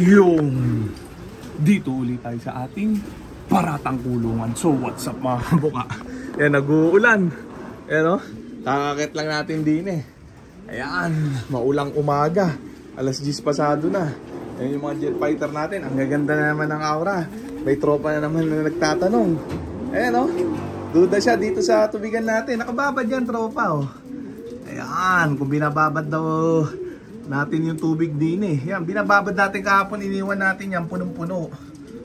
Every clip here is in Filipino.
Yung dito ulit tayo sa ating paratang kulungan. So what's up mga kabuka? Yan, nag-uulan. Yan o, kakakit lang natin din eh. Ayan, maulang umaga. Alas 10 pasado na. Yan yung mga jet fighter natin. Ang gaganda na naman ng aura. May tropa na naman na nagtatanong. Ayan o, duda siya dito sa tubigan natin. Nakababad yan tropa o. Ayan, kung binababad daw natin yung tubig din eh. Yan, binababad natin kahapon, iniwan natin yan punong-puno.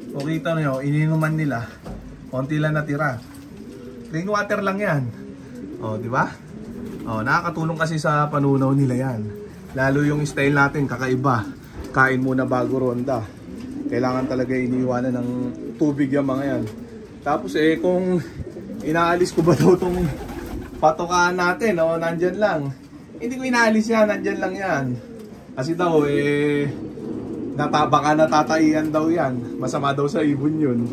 O kita nyo, ininuman nila. Konti lang natira. Clean water lang yan. O, di ba? O, nakakatulong kasi sa panunaw nila yan. Lalo yung style natin, kakaiba. Kain muna bago ronda. Kailangan talaga iniwanan ng tubig yung mga yan. Tapos eh, kung inaalis ko ba daw itong patokaan natin, o, nandyan lang. Hindi ko inaalis yan, nandyan lang yan. Kasi daw, eh, baka natataihan daw yan. Masama daw sa ibon yun.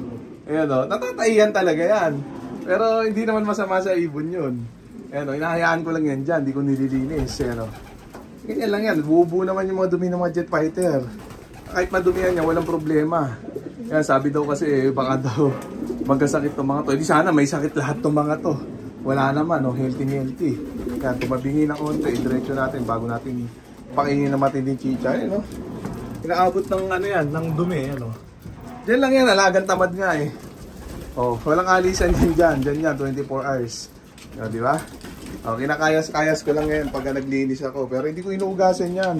Ayan o, natataihan talaga yan. Pero hindi naman masama sa ibon yun. Ayan o, inahayaan ko lang yan dyan, hindi ko nililinis. Ayan o. Ganyan lang yan, bubu naman yung mga dumi ng mga jet fighter. Kahit madumihan niya, walang problema. Ayan, sabi daw kasi, baka daw magkasakit ng mga to. Hindi sana may sakit lahat ng mga to. Wala naman, no? Healthy. Kaya tumabingi ng konti, diretso natin bago natin pakingin na matinding chicha. No? Inaabot ng ano yan, ng dumi. Ano? Diyan lang yan, alagang tamad nga eh. Oh, walang alisan din dyan. Diyan yan, 24 hours. O, di ba? Oh, kinakayas-kayas ko lang ngayon pagka naglinis ako. Pero hindi ko inuugasan yan.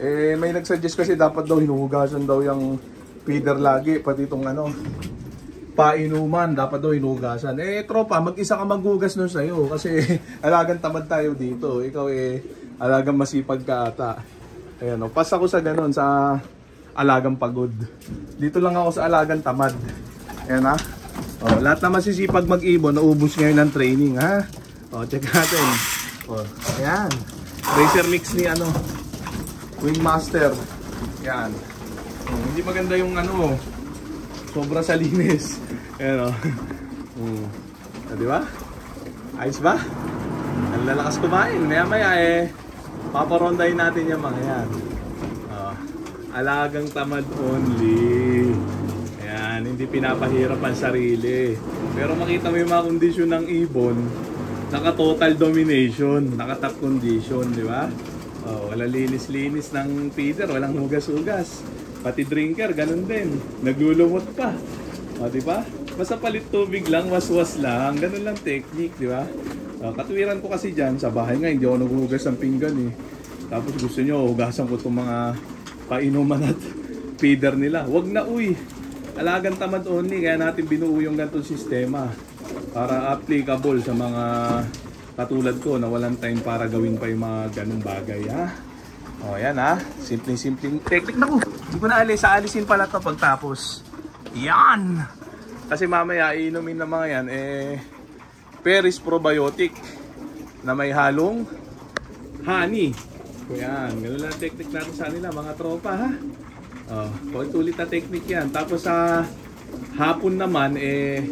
Eh, may nagsuggest kasi dapat daw hinuhugasan daw yung feeder lagi. Pati itong ano, painuman, dapat daw hinugasan. Eh, tropa, mag-isa ka maghugas nun sa'yo. Kasi alagang tamad tayo dito. Ikaw eh, alagang masipag ka ata. Ayan o, pas ako sa ganun, sa alagang pagod. Dito lang ako sa alagang tamad. Ayan ha. O, lahat na masisipag mag-ibon, naubos ngayon ng training ha. O, check natin. O, ayan. Racer mix ni ano, Wingmaster. Ayan. O, hindi maganda yung ano, sobra sa linis. Ayan o. Diba? Ayos ba? Ang lalakas kumain. Maya maya eh, paparondahin natin yung mga yan. Alagang tamad only. Ayan, hindi pinapahirap ang sarili. Pero makita mo yung mga kondisyon ng ibon, naka total domination, naka top condition, di ba? Wala linis-linis ng feeder, walang hugas-hugas. Pati drinker, ganun din. Naglulumot pa. Di ba? Basta palit tubig lang, waswas lang. Ganun lang technique, di ba? Katuwiran ko kasi dyan, sa bahay nga, hindi ako naghuhugas ng pinggan eh. Tapos gusto nyo, hugasan ko itong mga painuman at feeder nila. Wag na uy! Alagang tamad only, kaya natin binuo yung ganitong sistema. Para applicable sa mga katulad ko na walang time para gawin pa yung mga ganung bagay, ha? O, yan ha. Simpleng technique na ko. Hindi ko na alis. Aalisin pala ito pagtapos. Yan! Kasi mamaya iinumin na mga yan, eh, Peris Probiotic na may halong honey. So yan, ganun lang technique natin sa nila, mga tropa ha. Ulit na technique yan. Tapos sa hapon naman, eh,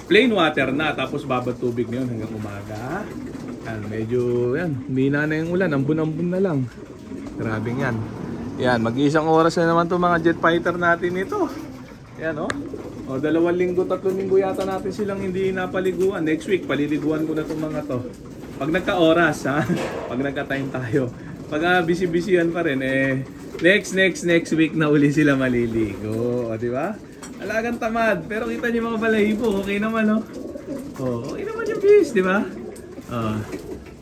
plain water na. Tapos babad tubig na yun hanggang umaga. Yan, medyo, yan, humina na yung ulan. Ambun-ambun na lang. Grabe yan. Yan, mag-iisang oras na naman itong mga jet fighter natin ito. Yan o. O, 2 linggo, 3 linggo yata natin silang hindi napaliguan. Next week, paliliguan ko na itong mga to. Pag nagka-oras ha. Pag nagka-time tayo. Pag busy-busyhan pa rin, eh, next week na uli sila maliligo. O, di ba? Alagang tamad. Pero kita niyo mga balahibo, okay naman, no? O, okay naman yung bis, di ba?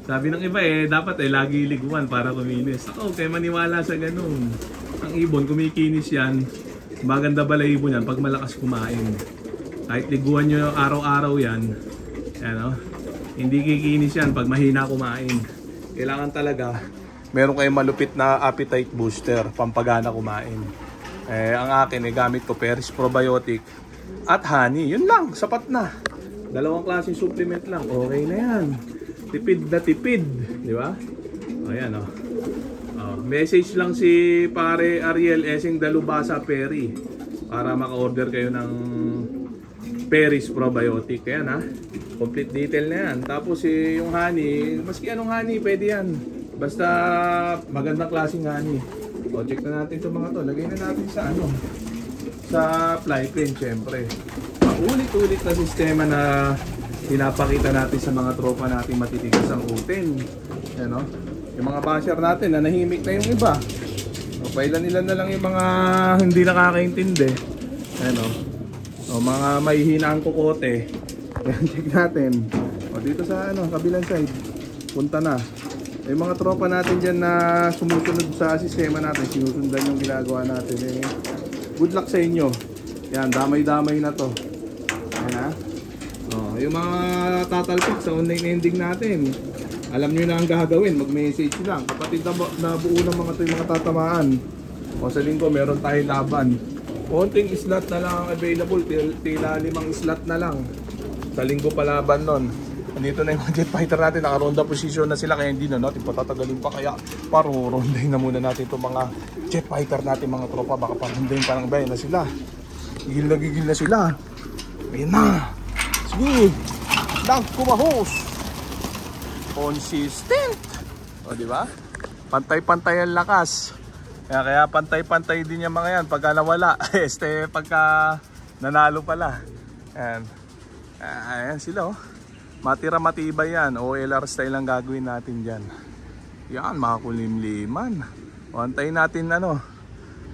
Sabi ng iba, eh, dapat eh, lagi liguan para kuminis. Ako, kaya maniwala sa ganun. Ang ibon, kumikinis yan. Maganda balahibo niyan pag malakas kumain. Kahit liguan nyo araw-araw yan, ano, hindi kikinis yan pag mahina kumain. Kailangan talaga meron kayong malupit na appetite booster, pampagana kumain. Eh, ang akin, eh, gamit ko Peris Probiotic at honey. Yun lang, sapat na. 2 klaseng supplement lang, okay na yan. Tipid na tipid, di ba? Ayan o. Message lang si pare Ariel Esing Dalubasa Perry para maka-order kayo ng Peris Probiotic. Ayan ha, complete detail na yan. Tapos yung honey, maski anong honey pwede yan. Basta magandang klaseng honey. O, check na natin itong mga to. Lagay na natin sa ano, sa fly pin, syempre. Paulit-ulit na sistema na pinapakita natin sa mga tropa natin matitigas ang utin. Yan, no? Yung mga basher natin, nanahimik na yung iba. O, pailan-ilan na lang yung mga hindi nakakaintindi. Yan, no? O, mga mahihina ang kukote. Yan, check natin. O, dito sa ano, kabilang side, punta na. Yung mga tropa natin dyan na sumusunod sa sistema natin, sinusundan yung ginagawa natin. Eh, good luck sa inyo. Yan, damay-damay na to. Yan, ha? O, yung mga tatalpak sa online ending natin, alam nyo na ang gagawin, mag-message lang. Kapatid na buo ng mga to yung mga tatamaan. O, sa linggo meron tayong laban. Konting slot na lang ang available, tila 5 slot na lang. Sa linggo palaban nun. Andito na yung mga jet fighter natin, nakaronda position na sila, kaya hindi na natin patatagalin pa, kaya parurondahin na muna natin itong mga jet fighter natin mga tropa. Baka parondahin parang bayan na sila. Gigil na sila. Ayun na. Sige, lang kumahos. Consistent. O, di ba? Pantay-pantay ang lakas. Kaya pantay-pantay din yung mga yan pagka nawala. Pagka nanalo pala. Ayan. Ayan sila, oh. Matira matibay yan. OLR style ang gagawin natin dyan. Yan, mga kulimliman. O, antayin natin ano,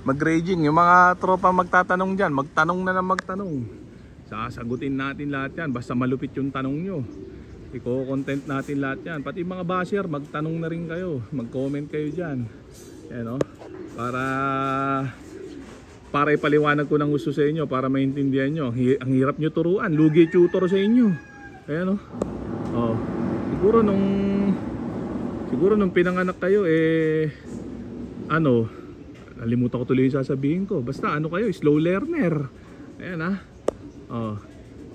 mag-raging. Yung mga tropa magtatanong dyan, magtanong na magtanong. Sasagutin natin lahat yan. Basta malupit yung tanong nyo. Iko-content natin lahat yan. Pati mga basher, magtanong na rin kayo. Mag-comment kayo dyan. Yan, o. Para ipaliwanag ko ng gusto sa inyo, para maintindihan nyo. Ang hirap nyo turuan. Lugi tutor sa inyo. Ayan, o. Oh. Siguro nung pinanganak kayo, ano, nalimutan ko tuloy yung sasabihin ko. Basta ano kayo, slow learner. Ayan, ha. Oh.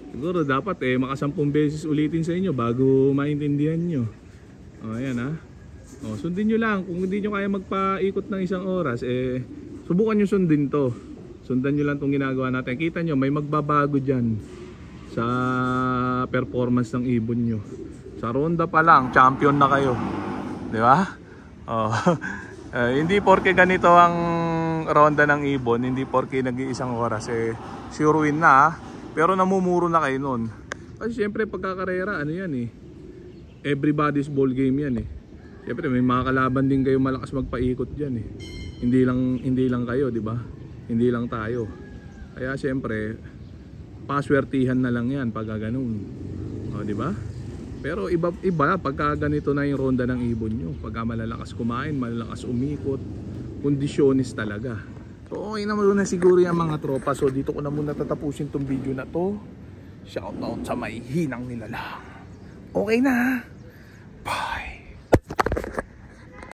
Siguro dapat maka 10 beses ulitin sa inyo bago maintindihan nyo. Oh, ayan, ha. Oh, sundin nyo lang. Kung hindi nyo kaya magpaikot ng 1 oras, subukan nyo sundin to. Sundan nyo lang itong ginagawa natin. Kita nyo, may magbabago dyan sa performance ng ibon nyo. Sa ronda pa lang, champion na kayo. Di ba? Oh. Hindi porke ganito ang ronda ng ibon, hindi porke nag-1 oras, sure win na, pero namumuro na kayo nun. Kasi syempre pagkakarera, ano yan everybody's ball game yan Siyempre may mga kalaban din kayo malakas magpaikot dyan Hindi lang kayo, di ba? Hindi lang tayo. Kaya siyempre paswertihan na lang yan pag ganun. O, di ba? Pero iba pagka ganito na yung ronda ng ibon nyo. Pagka malalakas kumain, malalakas umikot, kondisyonis talaga. So okay naman na siguro yung mga tropa. So dito ko na muna tatapusin tong video na to. Shoutout sa may hinang nilalang. Okay na.